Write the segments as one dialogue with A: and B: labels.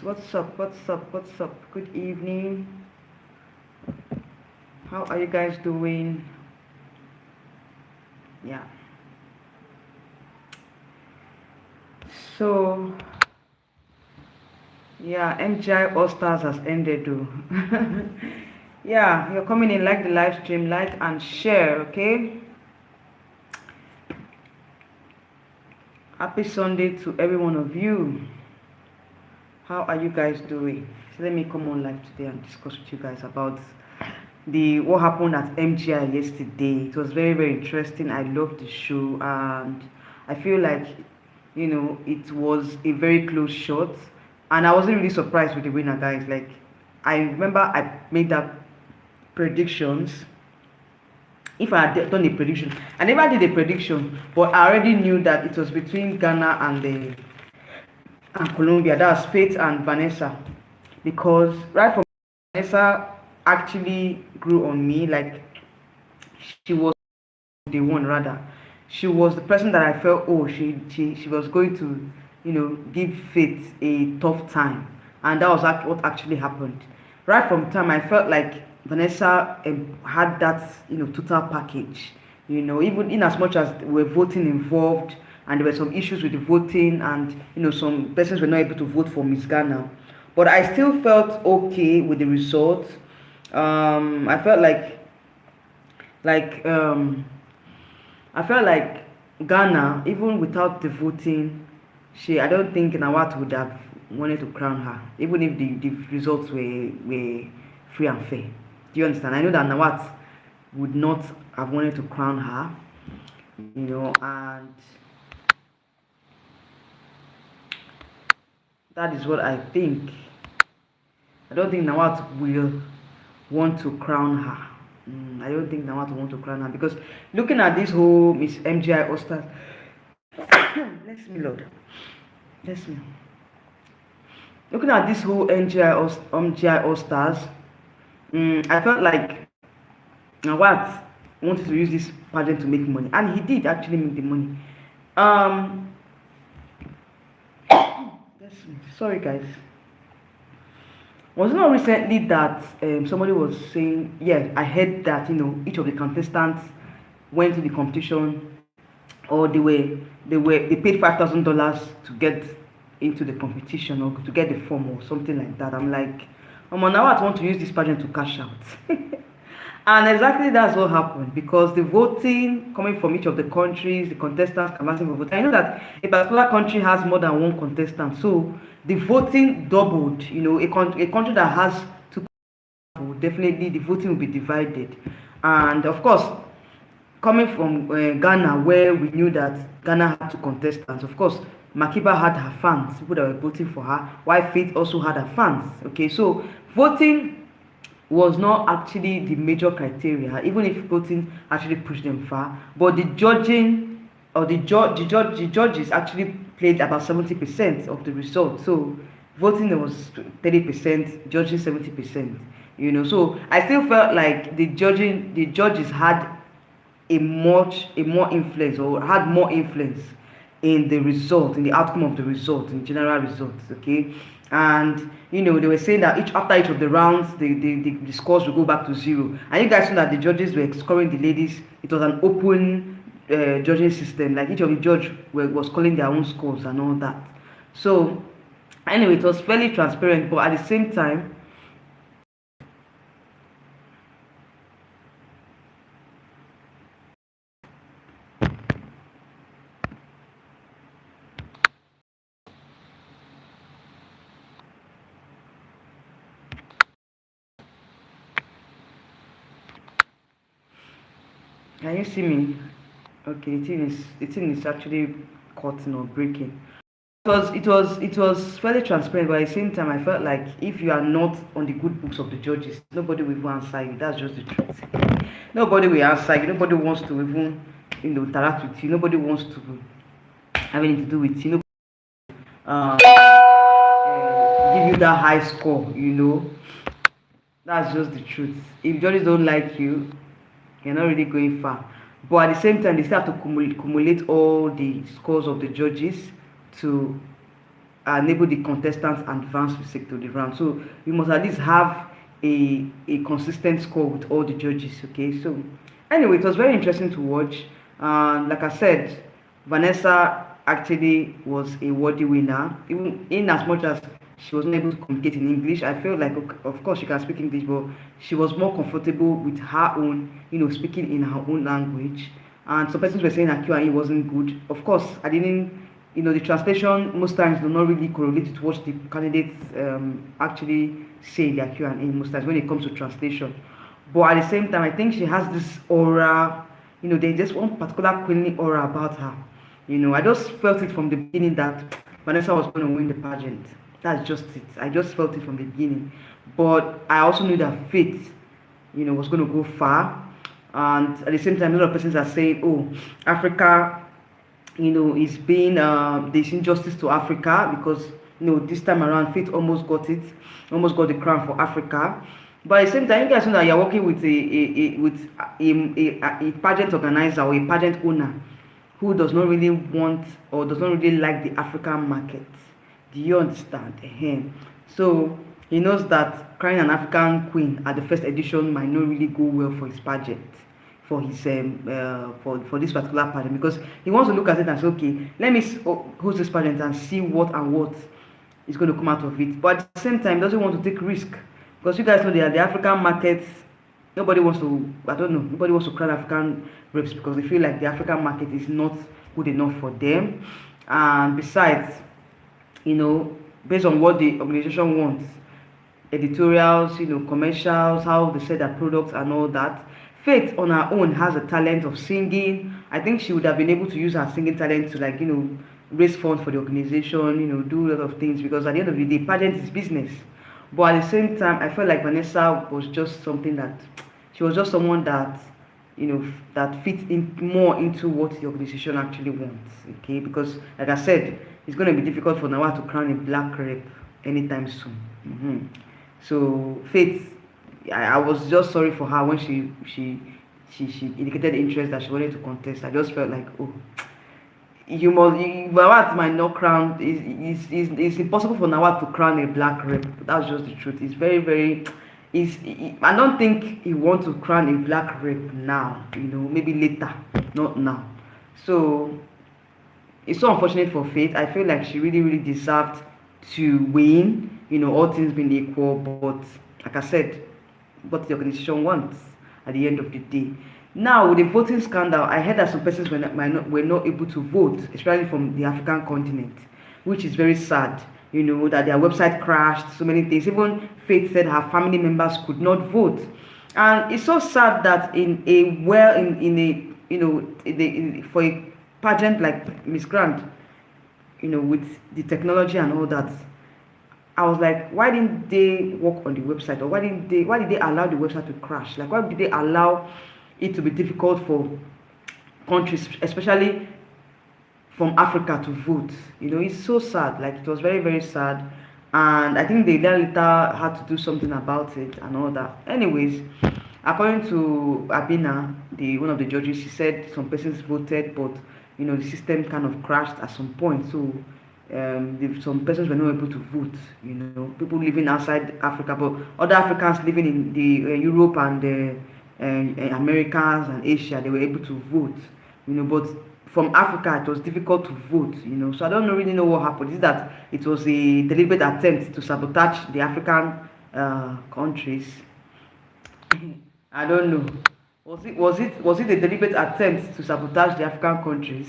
A: What's up? What's up? What's up? Good evening. How are you guys doing? Yeah. So, yeah, MGI All Stars has ended, though. Yeah, you're coming in, like the live stream, like and share, okay? Happy Sunday to every one of you. How are you guys doing? So let me come on live today and discuss with you guys about the what happened at MGI yesterday. It was very, very interesting. I loved the show, and I feel like it was a very close shot, and I wasn't really surprised with the winner, guys. Like, I remember I made that predictions. If I had done a prediction, I never did a prediction, but I already knew that it was between Ghana and Colombia. That's Faith and Vanessa, because right from Vanessa actually grew on me. Like, she was the one, rather. She was the person that I felt, oh, she was going to give Faith a tough time, and that was what actually happened. Right from time, I felt like Vanessa had that total package. Even in as much as there were voting involved, and there were some issues with the voting, and some persons were not able to vote for Miss Ghana, but I still felt okay with the result. I felt like I felt like Ghana, even without the voting, I don't think Nawat would have wanted to crown her, even if the results were free and fair. Do you understand? I know that Nawat would not have wanted to crown her, and that is what I think. I don't think Nawat will want to crown her. I don't think Nawat will want to crown her, because looking at this whole Miss MGI All-Stars, bless me, Lord, bless me. Looking at this whole MGI All-Stars, I felt like Nawat wanted to use this pageant to make money, and he did actually make the money. Bless me. Sorry, guys. Was it not recently that somebody was saying, yeah, I heard that each of the contestants went to the competition, or they paid $5,000 to get into the competition, or to get the form or something like that. I'm like, now I want to use this pageant to cash out. And exactly that's what happened, because the voting coming from each of the countries, the contestants canvassing for voting. I know that a particular country has more than one contestant, so the voting doubled. A country that has two, definitely the voting will be divided. And of course, coming from Ghana, where we knew that Ghana had two contestants, of course, Makiba had her fans, people that were voting for her, while Faith also had her fans. Okay, so voting was not actually the major criteria, even if voting actually pushed them far. But the judging, or the judges actually played about 70% of the result. So voting was 30%, judging 70%. So I still felt like the judges had a more influence, or had more influence in the result, in the outcome of the result, in general results. Okay. And they were saying that after each of the rounds, the scores will go back to zero. And you guys know that the judges were scoring the ladies. It was an open judging system. Like, each of the judge was calling their own scores and all that. So anyway, it was fairly transparent, but at the same time, can you see me? Okay, the thing is actually cutting or breaking. It was fairly transparent, but at the same time, I felt like if you are not on the good books of the judges, nobody will even answer you. That's just the truth. Nobody will answer you. Nobody wants to even interact with you. Nobody wants to have anything to do with you. Give you that high score. That's just the truth. If judges don't like you, you're not really going far. But at the same time, they still have to cumulate all the scores of the judges to enable the contestants advance to the round. So we must at least have a consistent score with all the judges. Okay, so anyway, it was very interesting to watch. And like I said, Vanessa actually was a worthy winner, even in as much as she wasn't able to communicate in English. I felt like, of course, she can speak English, but she was more comfortable with her own, speaking in her own language. And some persons were saying that Q&A wasn't good. Of course, I didn't, the translation most times do not really correlate with what the candidates actually say in their Q&A most times when it comes to translation. But at the same time, I think she has this aura, there's just one particular queenly aura about her. I just felt it from the beginning that Vanessa was going to win the pageant. That's just it. I just felt it from the beginning. But I also knew that Faith, was going to go far. And at the same time, a lot of persons are saying, oh, Africa, is being, there's injustice to Africa because, this time around, Faith almost got the crown for Africa. But at the same time, you guys know that you're working with a pageant organizer or a pageant owner who does not really want or does not really like the African market. Do you understand? So he knows that crowning an African queen at the first edition might not really go well for his pageant, for his for this particular pageant, because he wants to look at it and say, okay, let me host this pageant and see what is going to come out of it. But at the same time, he doesn't want to take risk, because you guys know that the African market, nobody wants to crown African reps because they feel like the African market is not good enough for them. And besides, based on what the organization wants, editorials, commercials, how they sell their products and all that, Faith on her own has a talent of singing. I think she would have been able to use her singing talent to raise funds for the organization, do a lot of things, because at the end of the day, pageant is business. But at the same time, I felt like Vanessa was just something that, she was just someone that, that fits in more into what the organization actually wants, okay? Because, like I said, it's going to be difficult for Nawa to crown a black rep anytime soon. So, Faith, I was just sorry for her when she indicated interest that she wanted to contest. I just felt like, oh, Nawat might not crown. It's impossible for Nawat to crown a black rep. That's just the truth. It's very, very. I don't think he wants to crown a black rep now. Maybe later, not now. So it's so unfortunate for Faith. I feel like she really, really deserved to win. All things being equal. But like I said, what the organization wants at the end of the day. Now, with the voting scandal, I heard that some persons were not able to vote, especially from the African continent, which is very sad. That their website crashed, so many things. Even Faith said her family members could not vote, and it's so sad that for a pageant like Miss Grant, with the technology and all that, I was like, why didn't they work on the website, or why did they allow the website to crash? Like, why did they allow it to be difficult for countries, especially from Africa, to vote? It's so sad. Like, it was very, very sad, and I think they then later had to do something about it and all that. Anyways, according to Abina, one of the judges, she said some persons voted, but the system kind of crashed at some point. So some persons were not able to vote. People living outside Africa, but other Africans living in the Europe and the Americans and Asia, they were able to vote. But from Africa, it was difficult to vote. So I don't really know what happened. Is that it was a deliberate attempt to sabotage the African countries? I don't know. Was it a deliberate attempt to sabotage the African countries?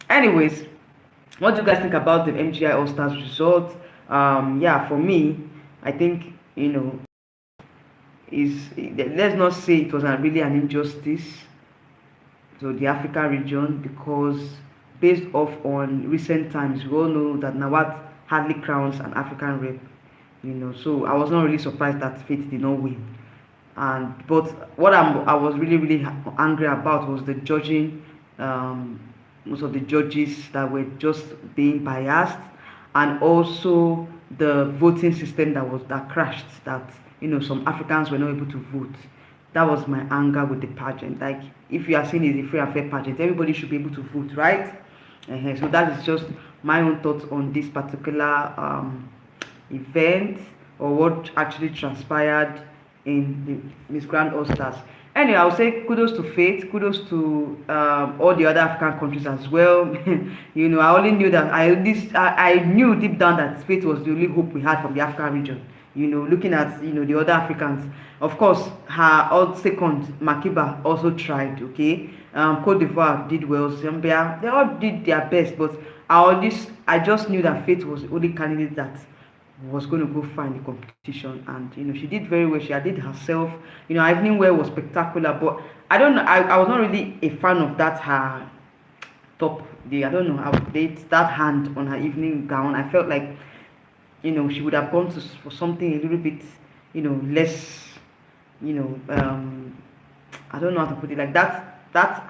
A: Anyways, what do you guys think about the MGI All Stars result? For me, I think let's not say it was really an injustice to the African region, because based off on recent times, we all know that Nawat hardly crowns an African rep. So I was not really surprised that Faith did not win. But what I was really, really angry about was the judging. Most of the judges that were just being biased, and also the voting system that crashed, that some Africans were not able to vote. That was my anger with the pageant. If you are saying it's a free and fair pageant, everybody should be able to vote, right? So that is just my own thoughts on this particular event, or what actually transpired in the Miss Grand All Stars. Anyway, I would say kudos to Faith, kudos to all the other African countries as well. I only knew that I knew deep down that Faith was the only hope we had from the African region. Looking at the other Africans, of course, her odd second Makiba also tried. Okay, Cote d'Ivoire did well. Zambia, they all did their best, but I just knew that Faith was the only candidate that was going to go far in the competition, and she did very well. She did herself. Her evening wear was spectacular, but I don't know. I was not really a fan of that her top. I don't know how that hand on her evening gown. I felt like she would have gone for something a little bit less. I don't know how to put it, like that. That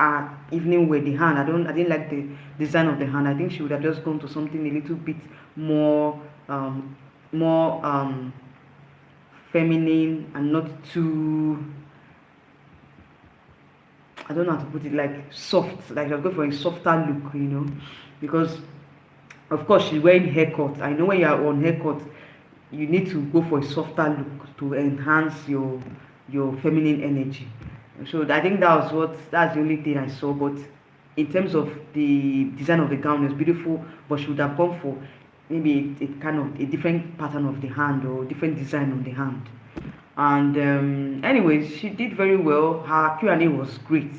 A: evening wear, the hand. I didn't like the design of the hand. I think she would have just gone to something a little bit more feminine, and not too, I don't know how to put it, like soft, like I'll go for a softer look, because of course she's wearing haircut. I know when you are on haircut, you need to go for a softer look to enhance your feminine energy. So I think that's the only thing I saw. But in terms of the design of the gown, it was beautiful, but she would have gone for maybe a kind of a different pattern of the hand, or different design on the hand. And anyways, she did very well. Her Q&A was great.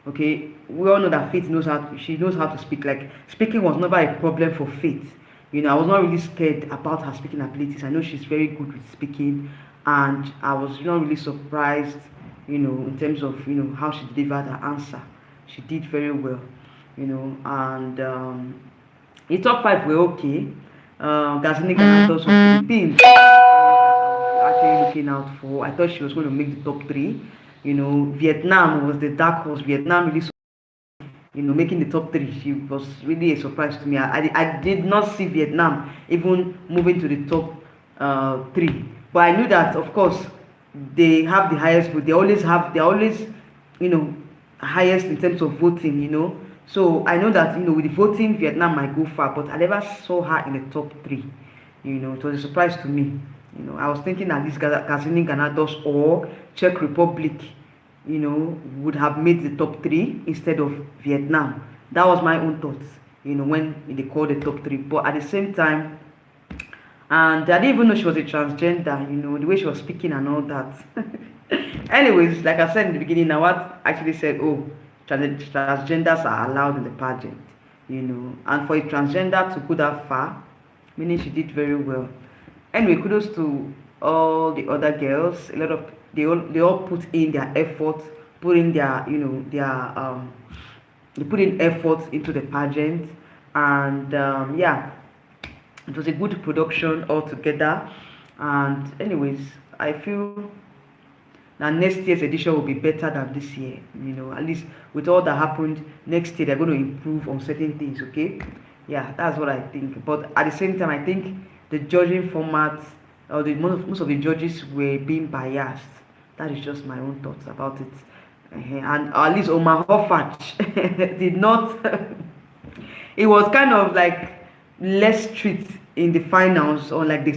A: Okay, we all know that Faith knows she knows how to speak. Like, speaking was never a problem for Faith. I was not really scared about her speaking abilities. I know she's very good with speaking, and I was not really surprised, in terms of how she delivered her answer. She did very well, and the top five were okay. Gazini Ghana also Philippines actually looking out for. I thought she was going to make the top three. Vietnam was the dark horse. Vietnam really, making the top three. She was really a surprise to me. I did not see Vietnam even moving to the top three. But I knew that, of course, they have the highest vote. They're always, highest in terms of voting. So I know that with the voting, Vietnam might go far, but I never saw her in the top three. It was a surprise to me. I was thinking at least Gazini Ganados or Czech Republic, would have made the top three instead of Vietnam. That was my own thoughts, when they called the top three. But at the same time, and I didn't even know she was a transgender, the way she was speaking and all that. Anyways, like I said in the beginning, what actually said, oh, transgenders are allowed in the pageant, and for a transgender to go that far, meaning she did very well. Anyway, kudos to all the other girls. A lot of they all put in their effort, putting their they put in effort into the pageant, and yeah, it was a good production altogether. And anyways, I feel that next year's edition will be better than this year. At least with all that happened, next year they're going to improve on certain things. Okay, yeah, that's what I think. But at the same time, I think the judging format, or most of the judges were being biased. That is just my own thoughts about it. And at least Omar Hoffach did not. It was kind of like less strict in the finals, or like the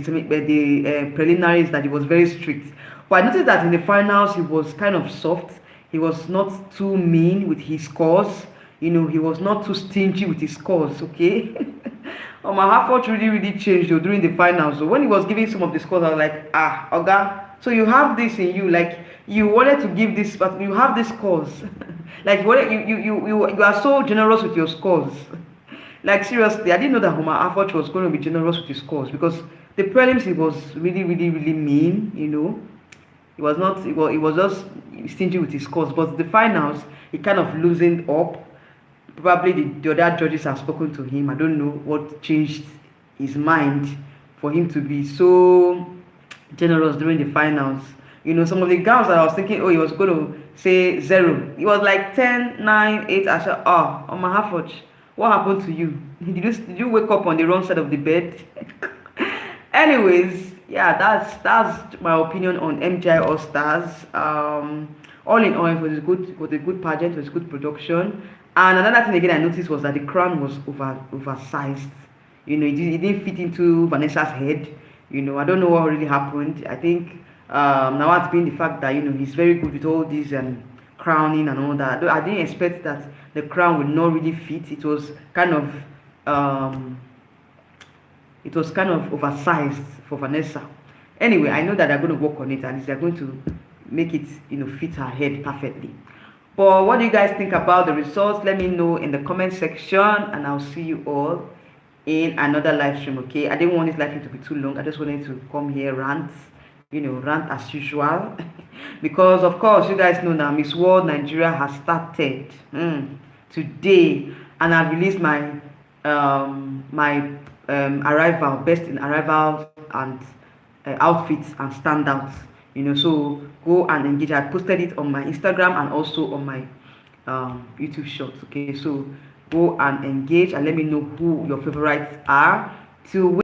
A: preliminaries, that he was very strict. But I noticed that in the finals he was kind of soft. He was not too mean with his scores. He was not too stingy with his scores. Okay. My effort really changed though during the finals. So when he was giving some of the scores, I was like, Oga, so you have this in you, like you wanted to give this, but you have this scores. Like you are so generous with your scores. Like seriously, I didn't know that Homer Afford was going to be generous with his scores, because the prelims he was really mean. He was not. He was just stingy with his scores. But the finals, he kind of loosened up. Probably the other judges have spoken to him. I don't know what changed his mind for him to be so generous during the finals. Some of the gowns that I was thinking, oh, he was going to say 0. It was like 10, 9, 8. I said, oh, on my Harford, what happened to you? Did you wake up on the wrong side of the bed? Anyways, yeah, that's my opinion on MGI All Stars. All in all, it was a good pageant. It was good production. And another thing again I noticed was that the crown was oversized. You know, it didn't fit into Vanessa's head. You know, I don't know what really happened. I think now it's been the fact that, you know, he's very good with all these crowning and all that. I didn't expect that the crown would not really fit. Um, it was kind of oversized for Vanessa. Anyway, I know that they're going to work on it and they're going to make it, you know, fit her head perfectly. But what do you guys think about the results? Let me know in the comment section, and I'll see you all in another live stream. Okay, I didn't want this live stream to be too long. I just wanted to come here, rant, you know, rant as usual. Because of course you guys know now Miss World Nigeria has started today, and I've released my arrival, best in arrival and outfits and standouts, you know. So go and engage. I posted it on my Instagram and also on my YouTube shorts. Okay, so go and engage and let me know who your favorites are to win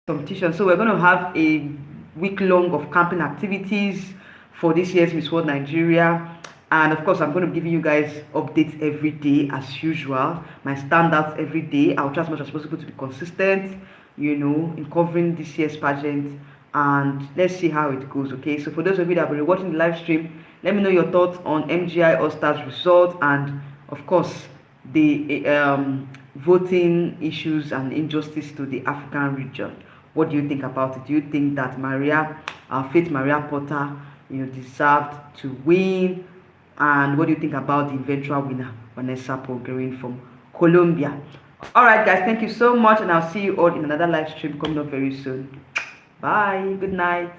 A: the competition. So we're going to have a week long of camping activities for this year's Miss World Nigeria. And of course, I'm going to be giving you guys updates every day as usual, my standouts every day. I'll try as much as possible to be consistent, you know, in covering this year's pageant. And let's see how it goes. Okay, so for those of you that have been watching the live stream, let me know your thoughts on MGI All Stars result, and of course the voting issues and injustice to the African region. What do you think about it? Do you think that Faith Maria Potter, you know, deserved to win? And what do you think about the eventual winner, Vanessa Pogering from Colombia? All right, guys, thank you so much, and I'll see you all in another live stream coming up very soon. Bye. Good night.